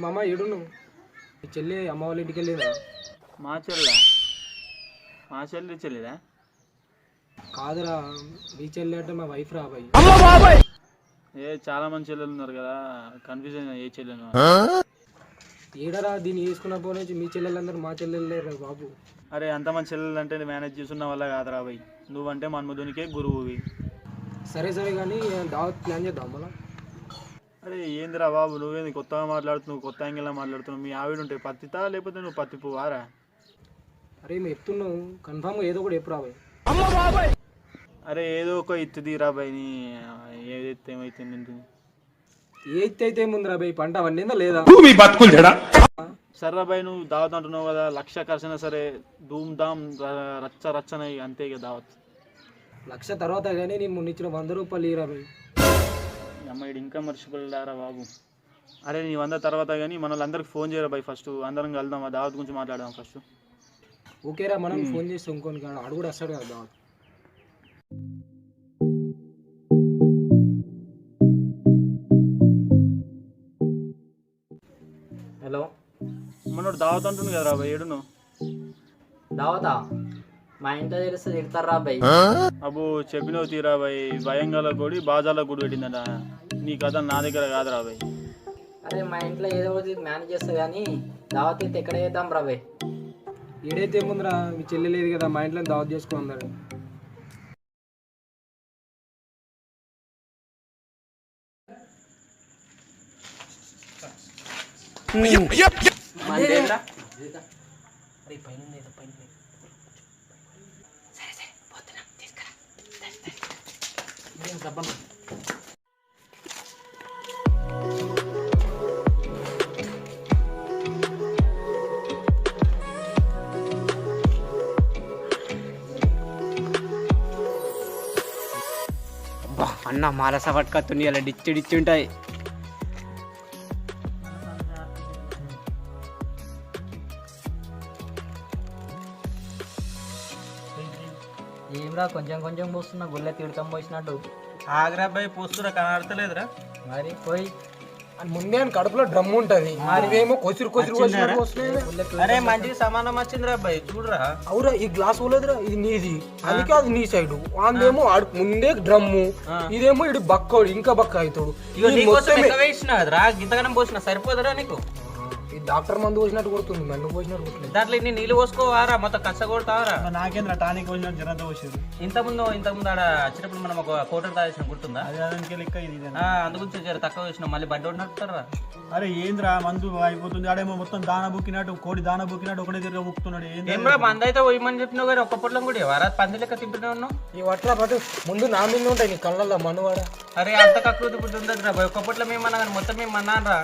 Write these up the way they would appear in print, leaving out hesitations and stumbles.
మామ ఏడును మీ చెల్లి అమ్మ వాళ్ళ ఇంటికి వెళ్ళిరా? మా చెల్లి చెల్లిదా? కాదురా, మీ చెల్లి అంటే మా వైఫ్ రా బాయ్. చాలా మంది చెల్లెలు ఉన్నారు కదా, కన్ఫ్యూజన్ ఏ చెల్లెను. ఏడరా దీన్ని వేసుకున్నప్పటి నుంచి మీ చెల్లెలందరూ మా చెల్లెలు లేరు బాబు. అరే అంతమంది చెల్లెలు అంటే మేనేజ్ చేస్తున్న వల్ల కాదురా భయ్, నువ్వంటే మన్మధునికే గురువువి. సరే సరే కానీ దావత్ ప్లాన్ చేద్దాం మళ్ళా. అరే ఏందిరా బాబు, నువ్వేంది కొత్తగా మాట్లాడుతున్నావు, కొత్త యాంగిల్లా మాట్లాడుతున్నావు. మీ ఆవిడ ఉంటే పత్తితా లేకపోతే నువ్వు పత్తి పువ్వారా? అరే మేము చెప్తున్నావు కన్ఫామ్గా ఏదో ఒకటి ఎప్పుడు రాబాయ్. అరే ఏదో ఒక ఇత్తు తీరా భయ్, నీ ఏదైతే ఏమైతే అయితే ముందురా బాయ్, పంట వండిందా లేదా? సర్రా భయ్, నువ్వు దావత్ అంటున్నావు కదా, 1,00,000 ఖర్చైనా సరే ధూమ్ ధామ్ రచ్చన అంతే ఇక దావత్. 1,00,000 తర్వాత కానీ నేను మొన్న ఇచ్చిన 100 రూపాయలు ఇరా బాయ్. అమ్మాయి ఇంకా మర్చిపోలేరా బాబు. అరే నీ 100 తర్వాత కానీ మన వాళ్ళందరికి ఫోన్ చేయరా భయ్, ఫస్ట్ అందరం కలుద్దాం, ఆ దావత్ గురించి మాట్లాడదాం ఫస్ట్. ఓకేరా, మనం ఫోన్ చేసి ఇంకొని కాదు ఆడు కూడా వస్తాడు కదా దావత్. హలో, మనోడు దావత్ అంటుంది కదా రాబాయ్, ఏడును? దావతా మా ఇంట్లో తెలిస్తే తిడతారా బాయ్. అబ్బో చెప్పినవు తీరా బాయ్, భయంగాల గుడి బాజాల గుడి పెట్టిందట. నీ కథ నా దగ్గర కాదు రాబాయ్. అరే మా ఇంట్లో ఏదో ఒకటి మేనేజ్ చేస్తా కానీ దావత్ అయితే ఎక్కడ చేద్దాం రా బాయ్. ఏడైతే ఏముందిరా, మీ చెల్లి లేదు కదా, మా ఇంట్లో దావత్ చేసుకో అన్నాడు. అన్న మాలస పట్టుకొస్తుంది, అలా డిచ్చి డిచ్చి ఉంటాయి. ఏమిరా కొంచెం కొంచెం పోస్తున్నా, గుళ్ళ తీర్థం పోసినట్టు. ఆగ్రాబాయ్ పోస్తురా కనబడతలేదురా మరి పోయి ముందే కడుపులో డ్రమ్ ఉంటది, మరివేమో కొసిరు అరే మంచిగా సమానం వచ్చిందిరా అబ్బాయి, చూడరా. అవురా, ఈ గ్లాస్ పోలేదురా, ఇది నీది, అది కాదు నీ సైడ్. వాందేమో ముందే డ్రమ్ము, ఇదేమో ఇటు బక్కోడు, ఇంకా బక్క అవుతాడు. ఇంతగానం పోసిన సరిపోదరా నీకు? ఈ డాక్టర్ మందు పోసినట్టు కొడుతుంది, మన్ను పోసినట్టు కొడుతుంది. దాంట్లో ఇన్ని నీళ్ళు పోసుకోవారా, మొత్తం కచ్చ కొడతావరా? నాకేంద్ర టానిక్ పోసినట్టు జనంతా పోసేది. ఇంతకుముందు ఆడ వచ్చినప్పుడు మనం ఒక కోటర్ తాగేసిన గుర్తుందా? అందుగురించి జర తక్కువ వేసినాం, మళ్ళీ బండి నడుపుతారా? అరే ఏంద్రా మందు అయిపోతుంది, ఆడేమో మొత్తం దాన బుక్కినట్టు, కోడి దాన బుక్కినట్టు ఒకటే తిరిగి బుక్కుతున్నాడు. ఏమరా మంది అయితే పోయమని చెప్పినావు కానీ ఒక్క పొట్లం కూడా వారా పంది లెక్క తింటూనే ఉన్నావు. ఈ వట్ల పట్టు ముందు నా మీద ఉంటాయి నీ కళ్ళల్లో మనువాడ. అరే అంత కక్కువ పుట్టి ఉండదు రా, ఒక్క పొట్లం ఏమన్నా కానీ మొత్తం మేము అన్నాను రా.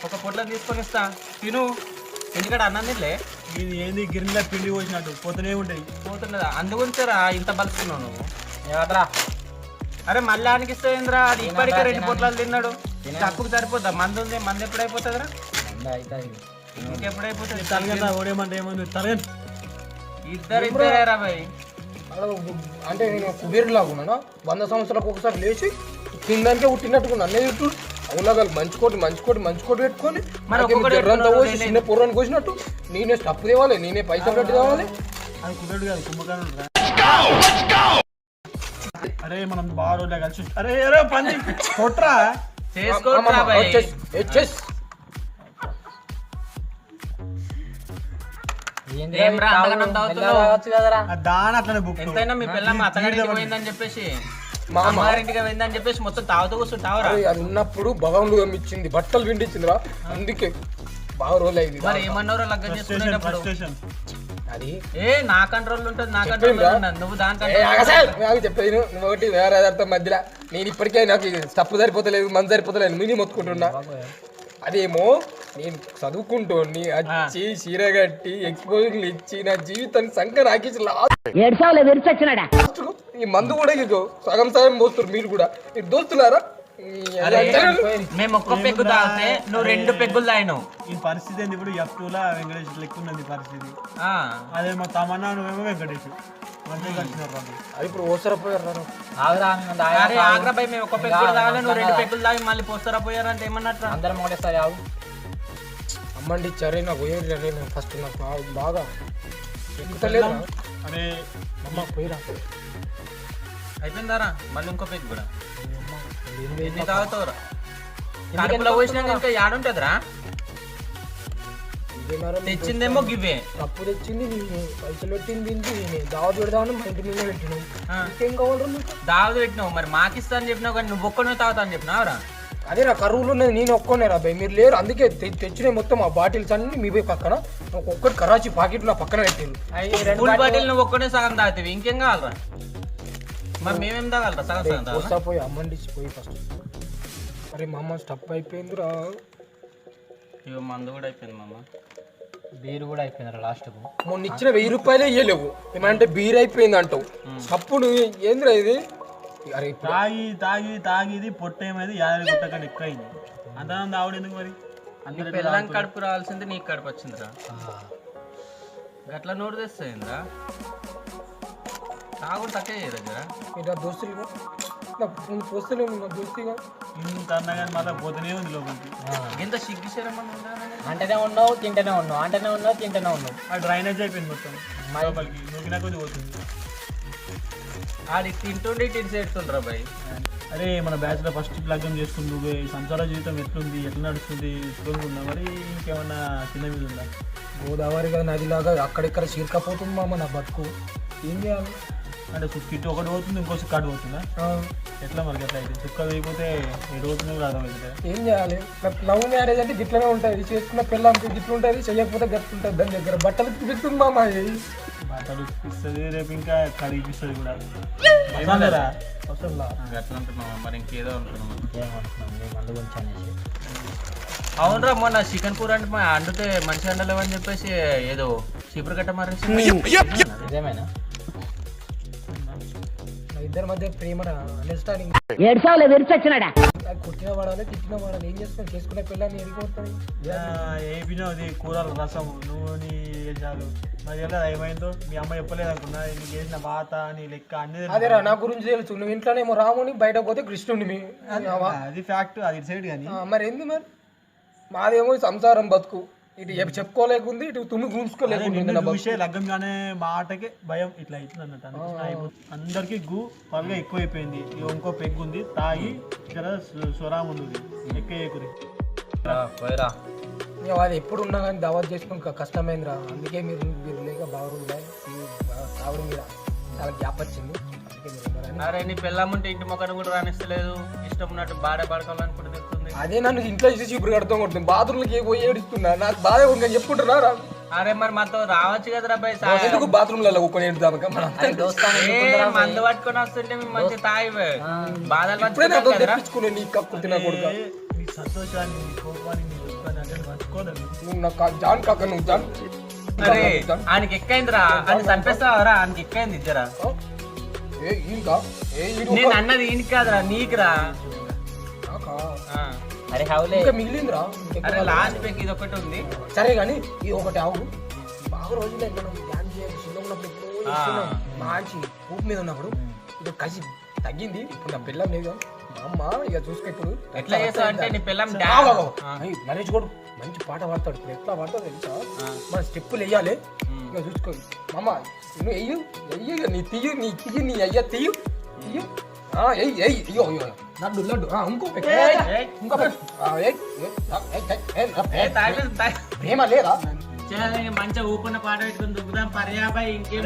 ఒక పొట్లం తీసుకొని ఇస్తా, తిను. ఎందుకంటే అన్నం తినలే, ఇది ఏంది గిన్నెల పిండి పోసినట్టు పోతూనే ఉంటాయి. పోతున్నదా? అందుగురించరా ఇంత బలుస్తున్నావు నువ్వు. ఏవద్రా, అరే మళ్ళీ ఆనికి ఇస్తాయిందిరా, అది ఇప్పటికే 2 పొట్లాలు తిన్నాడు. తక్కువ సరిపోద్దా? మంది ఉంది, మంది ఎప్పుడైపోతుందిరా? ఇంకెప్పుడైపోతుంది? ఇద్దరేరా బాయ్. అంటే నేను కుబేరు లాగున్నాను, 100 సంవత్సరాలకు ఒకసారి లేచి తినడానికే పుట్టినట్టుకున్నా. అన్నీ చుట్టూ అవులాగాలి మంచుకోటి పెట్టుకొని జర్రంతా పోసి చిన్న పూర్వాన్ని కోసినట్టు నేనే స్టప్ తేవాలి, నేనే పైసలు పెట్టి తేవాలి. అది కుదరడు కాదు, కుంభకర్ణుడు. అరే మనం బాగా రోజులే కలిసి, అరే అరే పని కొట్రా దాని అట్లనే బుక్. ఎంతైనా మీ పిల్లమ్మ అత్తగారికి పోయిందని చెప్పేసి, మా అమ్మగారింటికి పోయిందని చెప్పేసి మొత్తం తాగుతూ కూర్చుంటావురా. అది ఉన్నప్పుడు భగవంతుడు ఇచ్చింది, బట్టలు పిండిచ్చిందిరా, అందుకే బాగా రోజులు అయింది. మరి ఏమన్నారో లగ్గం చేసుకునేటప్పుడు అది నా కంట్రోల్ ఉంటుంది, నా కంట్రోల్ నువ్వు దాని చెప్పేది నువ్వు ఒకటి వేరే అర్థం మధ్యలో. నేను ఇప్పటికే నాకు తప్పు సరిపోతలేదు, మంది సరిపోతలేదు, మినీ మొత్తుకుంటున్నా. అదేమో నేను చదువుకుంటోని వచ్చి చీర కట్టి ఎక్స్పోజర్లు ఇచ్చి నా జీవితాన్ని సంఖ్య నాకించి ఈ మందు కూడా ఇగో సగం పోస్తారు. మీరు కూడా మీరు దోస్తున్నారా? అరే మేము ఒక్క పెగ్గు తాగితే నువ్వు 2 పెగ్గులు తాగినావు. ఈ పరిస్థితి ఏంది ఇప్పుడు F2 వెంకటేష్ లెక్క ఉన్నది పరిస్థితి. అదే మా తమన్నా నువ్వేమో వెంకటేష్ మంచిగా కలిసినారు వాళ్ళు. అది ఇప్పుడు ఓసర పోయారు. అరే ఆగ్రా భయ్ మేము ఒక్క పెగ్గు కూడా తాగలే, నువ్వు 2 పెగ్గులు తాగి మళ్ళీ పోస్తారా పోయారంటే ఏమన్నట్టు అందరం ఒకటేసారి ఆవు అమ్మండి ఇచ్చారే నాకు పోయేది ఫస్ట్ నాకు బాగా ఎక్కుతలేదు. అరే అమ్మ పోయిరా అయిపోయిందారా మళ్ళీ ఇంకో పెగ్గు కూడా ఎన్ని తాగుతావురా? కడుపులో పోసినాక ఇంకా యాడుంటదిరా? తెచ్చిందేమో గివే తప్పు తెచ్చింది నేను, పైసలు పెట్టింది నేను, దావా పెడదామని మా ఇంటి మీద పెట్టినావు. ఇంకేం కావాలి? దావా పెట్టినావు మరి మాకిస్తా అని చెప్పినావు కానీ నువ్వు ఒక్కనే తాగుతా అని చెప్పినావురా? అదే రా కరువులు ఉన్నది నేను ఒక్కనే రా భయ్, మీరు లేరు. అందుకే తెచ్చినాయి మొత్తం ఆ బాటిల్స్ అన్ని మీ పోయి పక్కన ఒక్కటి కరాచీ పాకెట్ నా పక్కన పెట్టిండు. ఫుల్ బాటిల్ నువ్వు ఒక్కనే సగం తాగుతావి, ఇంకేం కావాలరా? మరి మేమేం తాగాలరా? సగం సగం తాగా పోయి అమ్మండి పోయి ఫస్ట్. అరే మా అమ్మ స్టప్ అయిపోయిందిరా. ఇవ్వ మందు కూడా అయిపోయింది మా అమ్మ, బీరు కూడా అయిపోయిందిరా లాస్ట్కు. మొన్న ఇచ్చిన 1000 రూపాయలే ఇవ్వలేవు, ఏమంటే బీర్ అయిపోయింది అంటావు. అప్పుడు ఏందిరా ఇది? అరే తాగి తాగి తాగిది పొట్ట ఏమైంది 50 గుట్ట కన్నా ఎక్కువ అయింది. అంతమంది ఆవిడ ఎందుకు మరి? అందరు పిల్లం కడుపు రావాల్సింది నీకు కడుపు వచ్చిందిరా. గట్లా నోరు తెస్తాయిందిరా, తాగుడు తక్కువ దగ్గర నా దోస్తులుగా దోస్తులేము నా దోస్తుగా ఇంత అన్నా కానీ మళ్ళీ పోతూనే ఉంది లోపలికి. ఇంత సిగ్గిసేరమ్మా అంటేనే ఉన్నావు తింటేనే ఉన్నావు, అంటేనే ఉన్నావు తింటేనే ఉన్నావు. ఆ డ్రైనేజ్ అయిపోయింది మొత్తం లోపలికి, నూకినా కొద్ది పోతుంది. ఆడికి తింటుండే ఇటు చేస్తుండ్రా భయ్. అరే మన బ్యాచ్ లో ఫస్ట్ లగ్గం చేసుకుని నువ్వే సంసార జీవితం ఎట్లుంది, ఎట్లా నడుస్తుంది, స్కూల్ ఉందా మరి ఇంకేమన్నా కింద మీద ఉందా? గోదావరిగా నదిలాగా అక్కడిక్కడ చీరకపోతుంది మామ నా బతుకు. ఏం చేయాలి అంటే కిట్ ఒకటి పోతుంది, ఇంకో కట్ పోతుందా? ఎట్లా మరి అట్లా అయితే చుక్క వేయకపోతే ఎటు పోతుంది కూడా అర్థమవుతుంది. ఏం చేయాలి? లవ్ మ్యారేజ్ అంటే గిట్లనే ఉంటుంది, చేసుకున్న పిల్లలకి గిట్లు ఉంటుంది, చెయ్యకపోతే గట్టుంటుంది. దాని దగ్గర బట్టలు తిరుగుతుంది మామ, బట్టలు ఇస్తుంది రేపు ఇంకా కడిగిస్తుంది కూడా. అట్లా అంటున్నాం మరి ఇంకేదో అంటున్నాం. మందు గురించి అనేసి అవునరా మొన్న చికెన్ కూర అంటే అండితే మంచి అండలేవని చెప్పేసి ఏదో చీపురు కట్ట మారేసి నిజమేనా? ఇద్దరి మధ్య ప్రేమ అండర్స్టాండింగ్. కుట్టిన వాడాలి తిట్టిన వాడాలి, ఏం చేస్తాను? చేసుకునే పిల్లల్ని ఎరిగిపోతాయి. ఏపినది కూరలు రసం నువ్వు నీ చాలు మరి ఎలా ఏమైందో మీ అమ్మ చెప్పలేదు అనుకున్నా, నీకు చేసిన బాత నీ లెక్క అన్ని. అదేరా నా గురించి తెలుసు, నువ్వు ఇంట్లోనేమో రాముని బయటకు పోతే కృష్ణుని. అది ఫ్యాక్ట్, అది సైడ్ కానీ మరి ఏంది మరి? మాదేమో సంసారం బతుకు, ఇటు చెప్పుకోలేకుంది, ఇటు తుమ్మి గుంజుకోలేకుండా విషయం లగ్గం కానీ మాటకే భయం ఇట్లా అవుతుంది అన్నట్టు. అందరికి గు పళ్ళగా ఎక్కువ అయిపోయింది. ఇంకో పెగ్గు ఉంది తాగి ఇక్కడ స్వరా ఉంది ఎక్కువ పోయిరా. అది ఎప్పుడు ఉన్నా కానీ దావత్ చేసుకుని కష్టమైందిరా. అందుకే మీరు లేక బాగుందా ఆవిడ మీద చాలా గ్యాప్ వచ్చింది. అందుకే మీరు ఉన్నారని. అరే నీ పిల్లమ్మంటే ఇంటి మొక్కను కూడా రానిస్తలేదు, ఇష్టం ఉన్నట్టు బాడే పడుకోవాలనుకుంటే తెలుస్తుంది. అదే నన్ను ఇంట్లో చూసి ఇప్పుడు కడతాం కొడుతుంది, బాత్రూమ్లకి పోయి ఏడుస్తున్నా. నాకు బాధ ఇంకా చెప్పుకుంటున్నారా? అరే మరి మాతో రావచ్చు కదరా భయ్. ఎందుకు బాత్రూమ్లలో ఒక్కని ఏడుతాం? మందు పట్టుకొని వస్తుంటే మేము మంచి తాగి బాధలు తెప్పించుకునే నీ కప్పు తిన కొడుకు. నీ సంతోషాన్ని నీ కోపాన్ని నీ దుఃఖాన్ని అంటే మర్చిపోలేదు. నువ్వు నాకు జాన్ కాక నువ్వు జాన్. అరే ఆయనకి ఎక్కైందిరా, ఆయన చంపేస్తావరా? ఆయనకి ఎక్కైంది ఇద్దరా. నేను అన్నది ఈయనకి కాదురా, నీకురా. అరే హౌలే ఇంకా మిగిలిందిరా. అరే లాస్ట్ పెగ్ ఇది ఒకటి ఉంది. సరే కానీ ఇది ఒకటి ఆవు. బాగా రోజులే మనం ధ్యానం చేయాలి. చిన్నగా ఉన్నప్పుడు ఎప్పుడో చేస్తున్నాం. మంచి ఊపు మీద ఉన్నప్పుడు ఇది కలిసి తగ్గింది. ఇప్పుడు నా పిల్లం లేదు మా అమ్మ ఇక చూసుకో. ఇప్పుడు ఎట్లా చేస్తావు అంటే నీ పిల్లం నరేష్ కూడా మంచి పాట పాడతాడు. ఇప్పుడు ఎట్లా పాడతావు తెలుసా? మన స్టెప్పులు వేయాలి ఇక చూసుకో. మా అమ్మ నువ్వు వెయ్యి వెయ్యి నీ తీయు నీ తీయు నీ అయ్యా తీయు తీయు అయ్యో లడ్డు లడ్డు ఇంకో ఇంకో ప్రేమ లేదా? మంచిగా ఊపున్న పాట పెట్టుకుని దుక్కుదాం పర్యాబాయ్. ఇంకేం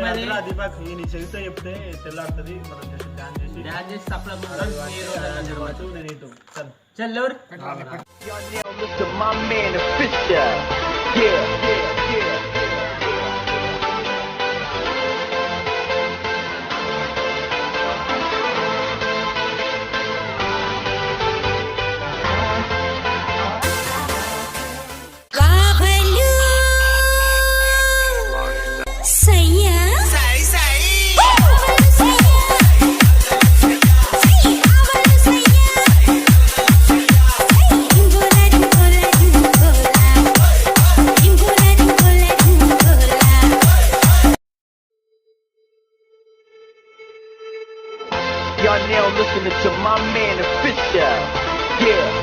దీపక్ నీ చెవితో చెప్తే తెల్లాడుతుంది. మనం డాన్స్ చేసి సప్లై నేను చెల్లెవరు y'all now listening to my man Official. Yeah.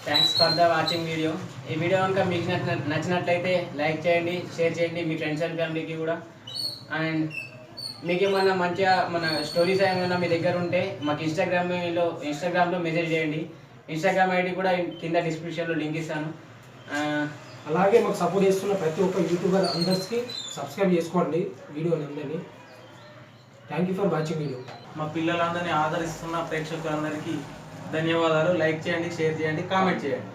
Thanks for the watching video. ఈ వీడియో కనుక మీకు నచ్చినట్లయితే లైక్ చేయండి, షేర్ చేయండి మీ ఫ్రెండ్స్ అండ్ ఫ్యామిలీకి కూడా. అండ్ మీకు ఏమన్నా మంచిగా మన స్టోరీస్ ఏమైనా మీ దగ్గర ఉంటే మాకు ఇన్స్టాగ్రామ్లో మెసేజ్ చేయండి. ఇన్స్టాగ్రామ్ ఐడి కూడా కింద డిస్క్రిప్షన్లో లింక్ ఇస్తాను. అలాగే మాకు సపోర్ట్ చేస్తున్న ప్రతి ఒక్క యూట్యూబర్ అందరికీ సబ్స్క్రైబ్ చేసుకోండి వీడియోని అందరినీ. Thank you for watching video. మా పిల్లలందరినీ ఆదరిస్తున్న ప్రేక్షకులందరికీ ధన్యవాదాలు. లైక్ చేయండి, షేర్ చేయండి, కామెంట్ చేయండి.